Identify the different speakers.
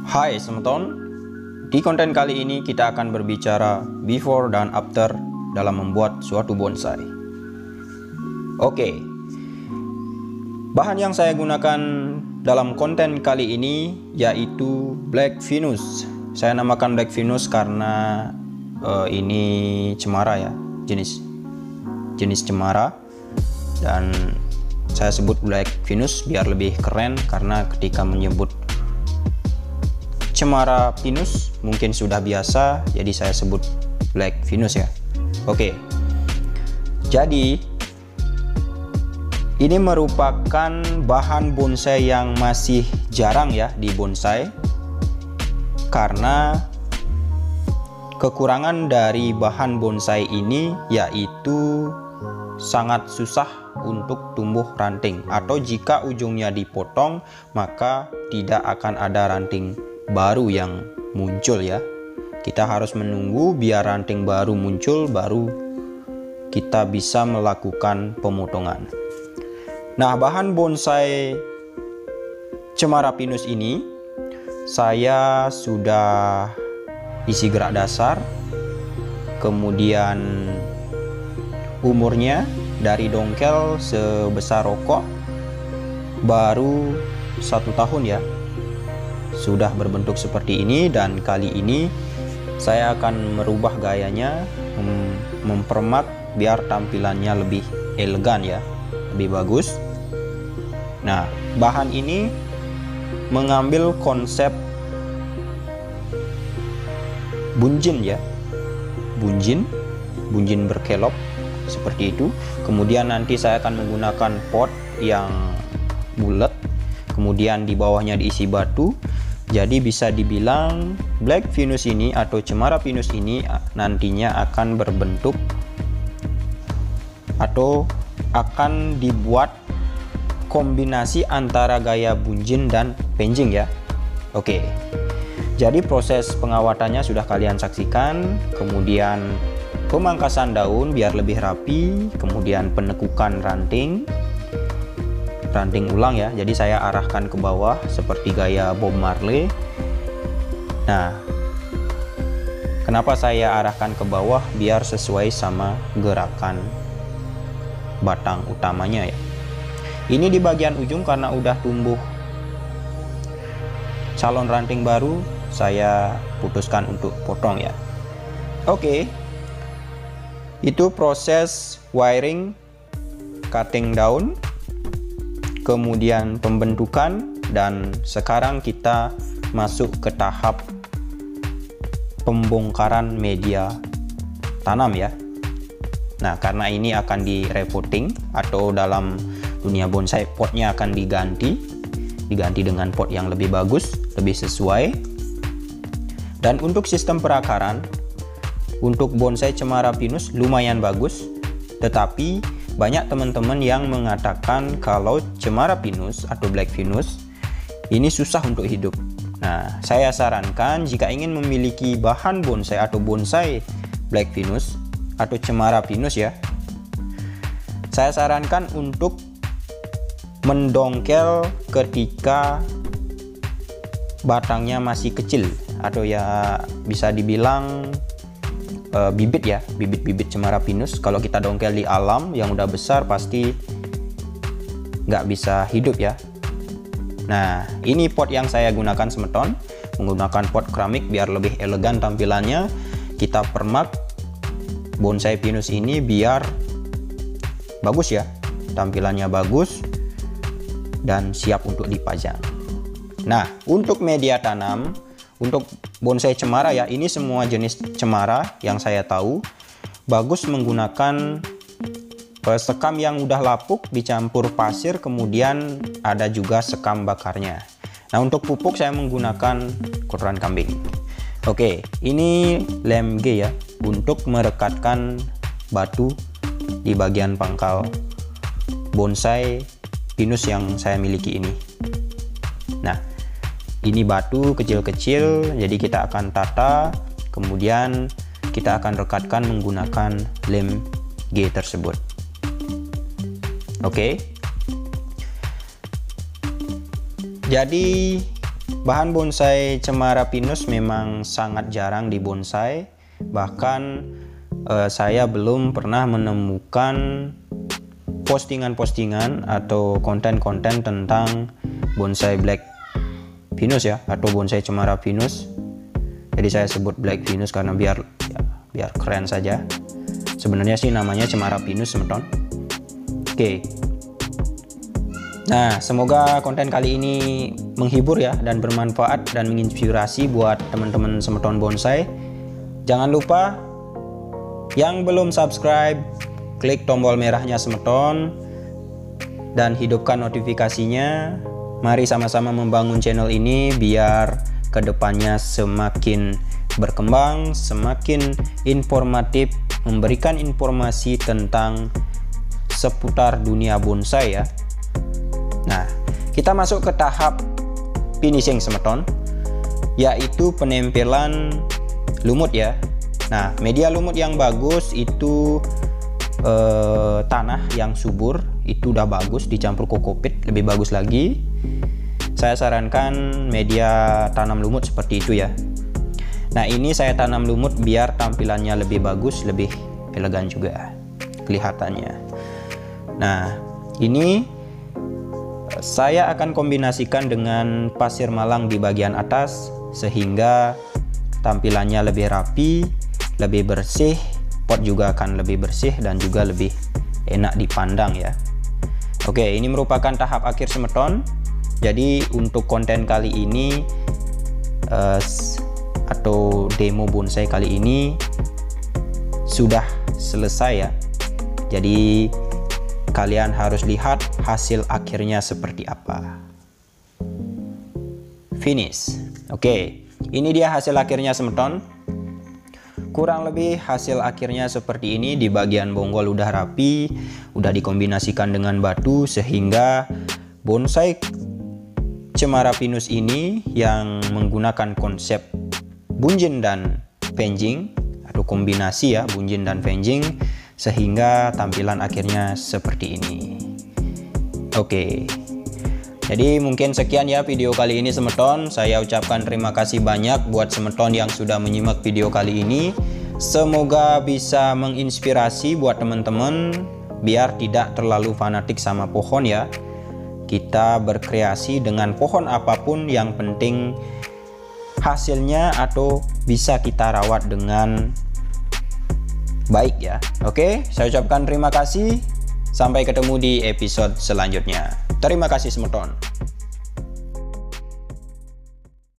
Speaker 1: Hai semeton, di konten kali ini kita akan berbicara before dan after dalam membuat suatu bonsai. Oke, bahan yang saya gunakan dalam konten kali ini yaitu Black Venus. Saya namakan Black Venus karena ini cemara ya, jenis cemara, dan saya sebut Black Venus biar lebih keren karena ketika menyebut cemara pinus mungkin sudah biasa, jadi saya sebut Black Venus ya. Oke, jadi ini merupakan bahan bonsai yang masih jarang ya di bonsai, karena kekurangan dari bahan bonsai ini yaitu sangat susah untuk tumbuh ranting, atau jika ujungnya dipotong maka tidak akan ada ranting baru yang muncul ya. Kita harus menunggu biar ranting baru muncul, baru kita bisa melakukan pemotongan. Nah, bahan bonsai cemara pinus ini saya sudah isi gerak dasar, kemudian umurnya dari dongkel sebesar rokok baru 1 tahun ya, sudah berbentuk seperti ini. Dan kali ini saya akan merubah gayanya, mempermak biar tampilannya lebih elegan ya, lebih bagus. Nah, bahan ini mengambil konsep bunjin ya, bunjin berkelop seperti itu. Kemudian nanti saya akan menggunakan pot yang bulat, kemudian di bawahnya diisi batu. Jadi bisa dibilang Black Venus ini atau cemara pinus ini nantinya akan berbentuk atau akan dibuat kombinasi antara gaya bunjin dan penjing ya. Oke, jadi proses pengawatannya sudah kalian saksikan, kemudian pemangkasan daun biar lebih rapi, kemudian penekukan ranting ulang ya. Jadi saya arahkan ke bawah seperti gaya Bob Marley. Nah, kenapa saya arahkan ke bawah? Biar sesuai sama gerakan batang utamanya ya. Ini di bagian ujung karena udah tumbuh calon ranting baru, saya putuskan untuk potong ya. Oke, itu proses wiring, cutting daun, kemudian pembentukan, dan sekarang kita masuk ke tahap pembongkaran media tanam ya. Nah, karena ini akan di repotting, atau dalam dunia bonsai potnya akan diganti dengan pot yang lebih bagus, lebih sesuai. Dan untuk sistem perakaran untuk bonsai cemara pinus lumayan bagus, tetapi banyak teman-teman yang mengatakan kalau cemara pinus atau Black Venus ini susah untuk hidup. Nah, saya sarankan jika ingin memiliki bahan bonsai atau bonsai Black Venus atau cemara pinus ya, saya sarankan untuk mendongkel ketika batangnya masih kecil, atau ya bisa dibilang bibit ya, bibit cemara pinus. Kalau kita dongkel di alam yang udah besar pasti nggak bisa hidup ya. Nah, ini pot yang saya gunakan semeton, menggunakan pot keramik biar lebih elegan tampilannya. Kita permak bonsai pinus ini biar bagus ya, tampilannya bagus dan siap untuk dipajang. Nah, untuk media tanam untuk bonsai cemara ya, ini semua jenis cemara yang saya tahu bagus menggunakan sekam yang udah lapuk dicampur pasir, kemudian ada juga sekam bakarnya. Nah, untuk pupuk saya menggunakan kotoran kambing. Oke, ini lem G ya, untuk merekatkan batu di bagian pangkal bonsai pinus yang saya miliki ini. Nah, ini batu kecil-kecil, jadi kita akan tata, kemudian kita akan rekatkan menggunakan lem G tersebut. Oke, jadi Bahan bonsai cemara pinus memang sangat jarang di bonsai. Bahkan saya belum pernah menemukan postingan-postingan atau konten-konten tentang bonsai Black Venus ya, atau bonsai cemara Venus. Jadi saya sebut Black Venus karena biar keren saja. Sebenarnya sih namanya cemara Venus, semeton. Oke. Nah, semoga konten kali ini menghibur ya dan bermanfaat dan menginspirasi buat teman-teman semeton bonsai. Jangan lupa yang belum subscribe, klik tombol merahnya semeton dan hidupkan notifikasinya. Mari sama-sama membangun channel ini biar kedepannya semakin berkembang, semakin informatif, memberikan informasi tentang seputar dunia bonsai ya. Nah, kita masuk ke tahap finishing semeton, yaitu penempelan lumut ya. Nah, media lumut yang bagus itu tanah yang subur, itu udah bagus, dicampur kokopit lebih bagus lagi. Saya sarankan media tanam lumut seperti itu ya. Nah, ini saya tanam lumut biar tampilannya lebih bagus, lebih elegan juga kelihatannya. Nah, ini saya akan kombinasikan dengan pasir malang di bagian atas sehingga tampilannya lebih rapi, lebih bersih, pot juga akan lebih bersih dan juga lebih enak dipandang ya. Oke, ini merupakan tahap akhir semeton. Jadi untuk konten kali ini atau demo bonsai kali ini sudah selesai ya. Jadi kalian harus lihat hasil akhirnya seperti apa. Finish. Oke, ini dia hasil akhirnya semeton. Kurang lebih hasil akhirnya seperti ini. Di bagian bonggol udah rapi, udah dikombinasikan dengan batu sehingga bonsai cemara pinus ini yang menggunakan konsep bunjin dan penjing atau kombinasi ya, bunjin dan penjing, sehingga tampilan akhirnya seperti ini. Oke, jadi mungkin sekian ya video kali ini semeton. Saya ucapkan terima kasih banyak buat semeton yang sudah menyimak video kali ini. Semoga bisa menginspirasi buat teman-teman biar tidak terlalu fanatik sama pohon ya. Kita berkreasi dengan pohon apapun, yang penting hasilnya atau bisa kita rawat dengan baik ya. Oke, saya ucapkan terima kasih. Sampai ketemu di episode selanjutnya. Terima kasih semeton.